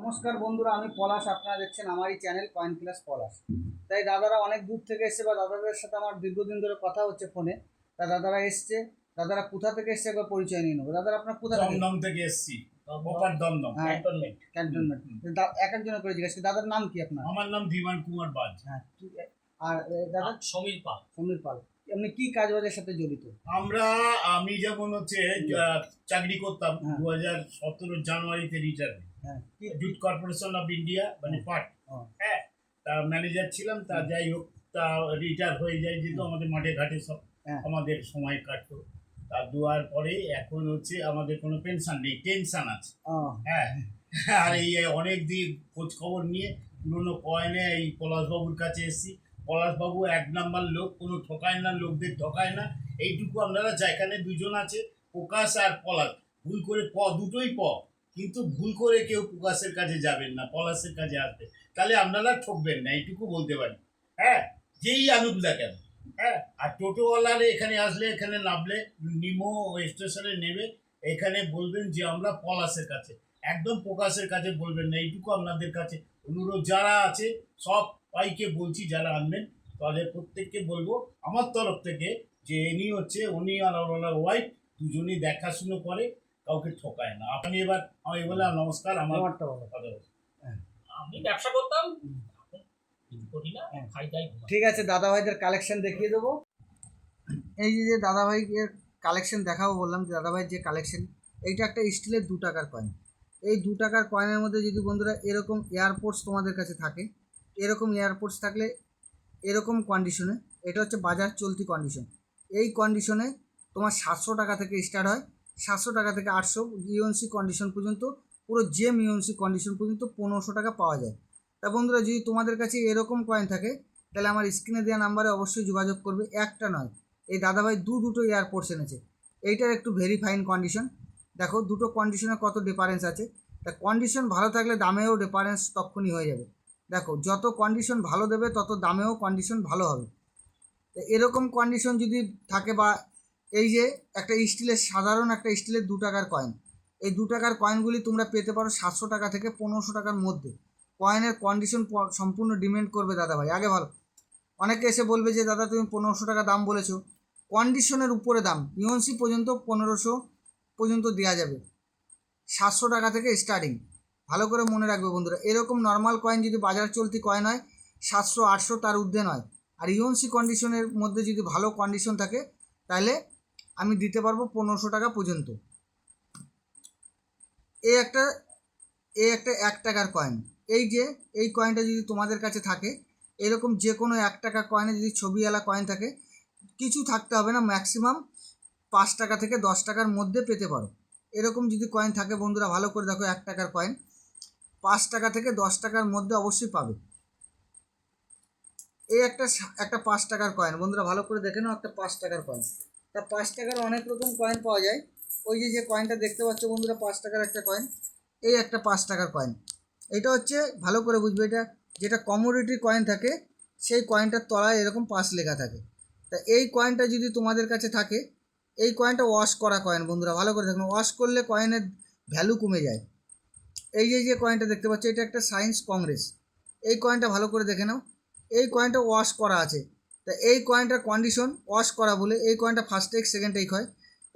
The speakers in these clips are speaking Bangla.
নমস্কার বন্ধুরা, আমি পলাশ। আপনারা দেখছেন আমারই চ্যানেল কয়েন ক্লাস পলাশ। তাই দাদারা অনেক দূর থেকে এসছে, বা দাদাদের সাথে আমার দীর্ঘদিন ধরে কথা হচ্ছে ফোনে। তা দাদারা এসছে। দাদারা কোথা থেকে এসছে একবার পরিচয় নিয়ে নেবো। দাদারা আপনার কোথা থেকে? দমদম থেকে এসেছি, প্রপার দমদম ক্যান্টনমেন্ট। ক্যান্টনমেন্ট। এক একজনের করে জিজ্ঞেস করি, দাদার নাম কি আপনার? আমার নাম ধীমান কুমার বাজ। হ্যাঁ। আর দাদা? সমীর পাল। সমীর পাল। এমনি কি কাজ বাজের সাথে জড়িত? আমি যেমন চাকরি করতাম, হ্যাঁ। 2017 জানুয়ারিতে রিটায়ার। হ্যাঁ। জুট কর্পোরেশন অফ ইন্ডিয়া, মানে পাট। হ্যাঁ, তা ম্যানেজার ছিলাম। তা যাই হোক, তা রিটায়ার হয়ে যায়, যেহেতু আমাদের মাঠে ঘাটে সব আমাদের সময় কাটতো। তা দেওয়ার পরে এখন আমাদের কোনো পেনশন নেই, টেনশন আছে। হ্যাঁ, আর এই অনেক দিন খোঁজ খবর নিয়ে পুরোনো কয়েনে এই পলাশবাবুর কাছে এসেছি। পলাশবাবু এক নাম্বার লোক, কোনো ঠকায় না, লোকদের ঠকায় না। এইটুকু আপনারা এখানে দুজন আছে, প্রকাশ আর পলাশ। ভুল করে দুটোই কিন্তু ভুল করে কেউ প্রকাশের কাছে যাবেন না, পলাশের কাছে আসবে, তাহলে আপনারা ঠকবেন না, এইটুকু বলতে পারি। হ্যাঁ, যেই আনুক না কেন। হ্যাঁ, আর টোটোওয়ালারে এখানে আসলে, এখানে নামলে নিমো স্টেশনে নেবে, এখানে বলবেন যে আমরা পলাশের কাছে, একদম প্রকাশের কাছে বলবেন না। এইটুকু আপনাদের কাছে অনুরোধ। যারা আছে সব পাইকে বলছি, যারা আনবেন তাহলে প্রত্যেককে বলবো আমার তরফ থেকে যে উনি আর ওনার ওয়াইফ দুজনেই দেখাশুনো করে, কাউকে ঠকায় না। আপনি এবার আমি বললাম নমস্কার, আমার আমি ব্যবসা করতাম, করি না, খাই দাই। ঠিক আছে, দাদা ভাইদের কালেকশন দেখিয়ে দেবো। এই যে দাদা ভাইয়ের কালেকশন দেখাবো বললাম, যে দাদা ভাইয়ের যে কালেকশন, এইটা একটা স্টিলের 2 টাকার কয়েন। এই 2 টাকার কয়েনের মধ্যে যদি বন্ধুরা এরকম এয়ারপোর্টস তোমাদের কাছে থাকে, এরকম এয়ারপোর্টস থাকলে এরকম কন্ডিশনে, এটা হচ্ছে বাজার চলতি কন্ডিশন। এই কন্ডিশনে তোমার 700 টাকা থেকে স্টার্ট হয়, 700 টাকা থেকে 800 ইউএনসি কন্ডিশন পর্যন্ত, পুরো জেম ইউএনসি কন্ডিশন পর্যন্ত 1500 টাকা পাওয়া যায়। তা বন্ধুরা, যদি তোমাদের কাছে এরকম কয়েন থাকে, তাহলে আমার স্ক্রিনে দেওয়া নাম্বারে অবশ্যই যোগাযোগ করবে। একটা নয়, এই দাদাভাই দুটো এয়ারপোর্টস এনেছে। এইটার একটু ভেরি ফাইন কন্ডিশন। দেখো দুটো কন্ডিশনে কত ডিফারেন্স আছে। তা কন্ডিশন ভালো থাকলে দামেও ডিফারেন্স তখনই হয়ে যাবে। দেখো, যত কন্ডিশন ভালো দেবে তত দামেও কন্ডিশন ভালো হবে। তো এরকম কন্ডিশন যদি থাকে, বা এই যে একটা স্টিলের, সাধারণ একটা স্টিলের 2 টাকার কয়েন, এই 2 টাকার কয়েনগুলি তোমরা পেতে পারো 700 টাকা থেকে 1500 টাকার মধ্যে। কয়েনের কন্ডিশন সম্পূর্ণ ডিমেন্ড করবে দাদা ভাই। আগে ভালো, অনেকে এসে বলবে যে দাদা তুমি 1500 টাকা দাম বলেছো, কন্ডিশনের উপরে দাম। ইউএনসি পর্যন্ত 1500 পর্যন্ত দেওয়া যাবে, 700 টাকা থেকে স্টার্টিং। ভালো করে মনে রাখবে বন্ধুরা, এরকম নর্মাল কয়েন যদি বাজার চলতি কয়েন হয় 700 800 তার ঊর্ধ্বে নয়। আর ইউএনসি কন্ডিশনের মধ্যে যদি ভালো কন্ডিশন থাকে, তাহলে আমি দিতে পারবো 1500 টাকা পর্যন্ত। এই একটা 1 টাকার কয়েন। এই কয়েনটা যদি তোমাদের কাছে থাকে, এরকম যে কোনো 1 টাকা কয়েনে যদি ছবিওয়ালা কয়েন থাকে, কিছু থাকতে হবে না, ম্যাক্সিমাম 5 টাকা থেকে 10 টাকার মধ্যে পেতে পারো। এরকম যদি কয়েন থাকে বন্ধুরা, ভালো করে দেখো, 1 টাকার কয়েন 5 টাকা থেকে 10 টাকার মধ্যে অবশ্যই পাবে। এই একটা 5 টাকার কয়েন বন্ধুরা, ভালো করে দেখে নাও, একটা 5 টাকার কয়েন। তা 5 টাকার অনেক রকম কয়েন পাওয়া যায়। ওই যে কয়েনটা দেখতে পাচ্ছ বন্ধুরা, 5 টাকার একটা কয়েন, এই একটা 5 টাকার কয়েন। এটা হচ্ছে, ভালো করে বুঝবে, এটা যেটা কমোডিটি কয়েন থাকে, সেই কয়েনটার তলায় এরকম 5 লেখা থাকে। তা এই কয়েনটা যদি তোমাদের কাছে থাকে, এই কয়েনটা ওয়াশ করা কয়েন বন্ধুরা, ভালো করে দেখুন, ওয়াশ করলে কয়েনের ভ্যালু কমে যায়। এই যে কয়েনটা দেখতে পাচ্ছ, এটা একটা সায়েন্স কংগ্রেস। এই কয়েনটা ভালো করে দেখে নাও, এই কয়েনটা ওয়াশ করা আছে। তা এই কয়েনটার কন্ডিশন ওয়াশ করা বলে, এই কয়েনটা ফার্স্ট টেক সেকেন্ড টেক হয়।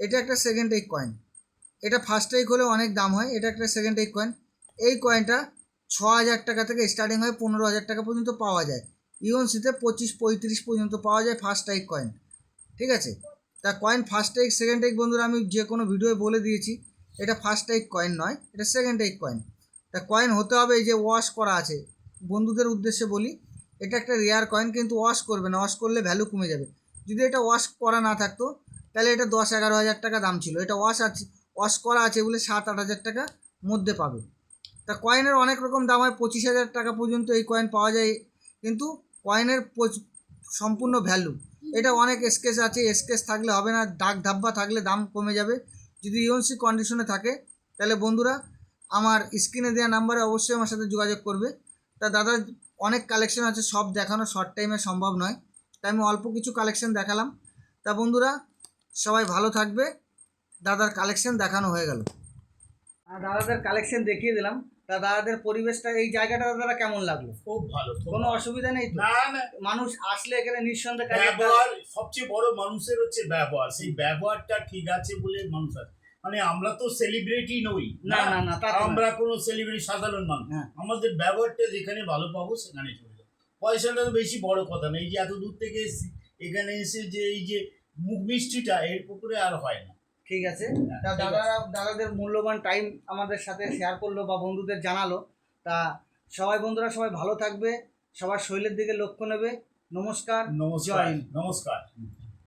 এটা একটা সেকেন্ড টেক কয়েন। এটা ফার্স্ট টেক হলে অনেক দাম হয়, এটা একটা সেকেন্ড টেক কয়েন। এই কয়েনটা 6000 টাকা থেকে স্টার্টিং হয়, 15000 টাকা পর্যন্ত পাওয়া যায়। ইউএনসিতে 25-35 পর্যন্ত পাওয়া যায় ফার্স্ট টেক কয়েন। ঠিক আছে, তা coin first take second take বন্ধুরা আমি যে কোনো ভিডিওয়ে বলে দিয়েছি, এটা ফার্স্ট টেক কয়েন নয়, এটা সেকেন্ড টেক কয়েন। তা কয়েন হতে হবে এই যে ওয়াশ করা আছে। বন্ধুদের উদ্দেশ্যে বলি, এটা একটা রেয়ার কয়েন, কিন্তু ওয়াশ করবে না, ওয়াশ করলে ভ্যালু কমে যাবে। যদি এটা ওয়াশ করা না থাকতো, তাহলে এটা 10-11 হাজার টাকা দাম ছিল। এটা ওয়াশ করা আছে বলে 7-8 হাজার টাকা মধ্যে পাবে। তা কয়েনের অনেক রকম দাম হয়, 25,000 টাকা পর্যন্ত এই কয়েন পাওয়া যায়। কিন্তু কয়েনের সম্পূর্ণ ভ্যালু, এটা অনেক স্কেচ আছে, স্কেচ থাকলে হবে না, দাগ ধাব্বা থাকলে দাম কমে যাবে। যদি ইউএনসি কন্ডিশনে থাকে, তাহলে বন্ধুরা আমার স্ক্রিনে দেওয়া নাম্বারে অবশ্যই আমার সাথে যোগাযোগ করবে। তা দাদা অনেক কালেকশন আছে, সব দেখানো শর্ট টাইমে সম্ভব নয়, তাই আমি অল্প কিছু কালেকশন দেখালাম। তা বন্ধুরা সবাই ভালো থাকবে। দাদার কালেকশন দেখানো হয়ে গেল, দাদাদের কালেকশন দেখিয়ে দিলাম। তা তা দাদাদের পরিবেশটা, এই জায়গাটা দাদা কেমন লাগলো? খুব ভালো, খুব কোনো ভালো। অসুবিধা নেই তো? না না, মানুষ আসলে এখানে নিঃসন্দেহে কাজে ব্যবহার সবচেয়ে বড় মানুষের হচ্ছে ব্যবহার, সেই ব্যবহারটা ঠিক আছে বলে মানুষ আছে। মানে আমরা তো সেলিব্রিটি নই, না না না, তা তো না। আমরা কোনো সেলিব্রিটি সাধারণ মানুষ, হ্যাঁ। আমাদের ব্যবহারটা যেখানে ভালো পাবো সেখানে চলে যাবো। পয়সাটা তো বেশি বড় কথা না, এই যে এত দূর থেকে এসেছি, এখানে এসে যে এই যে মুখ মিষ্টিটা এর পুকুরে আর হয় না। ঠিক আছে। তা ঠিক দাদাদের মূল্যবান টাইম আমাদের সাথে শেয়ার করলো বা বন্ধুদের জানালো। তা সবাই বন্ধুরা সবাই ভালো থাকবে, সবার শরীরের দিকে লক্ষ্য নেবে। নমস্কার, নমস্কার, জয় হিন্দ। নমস্কার।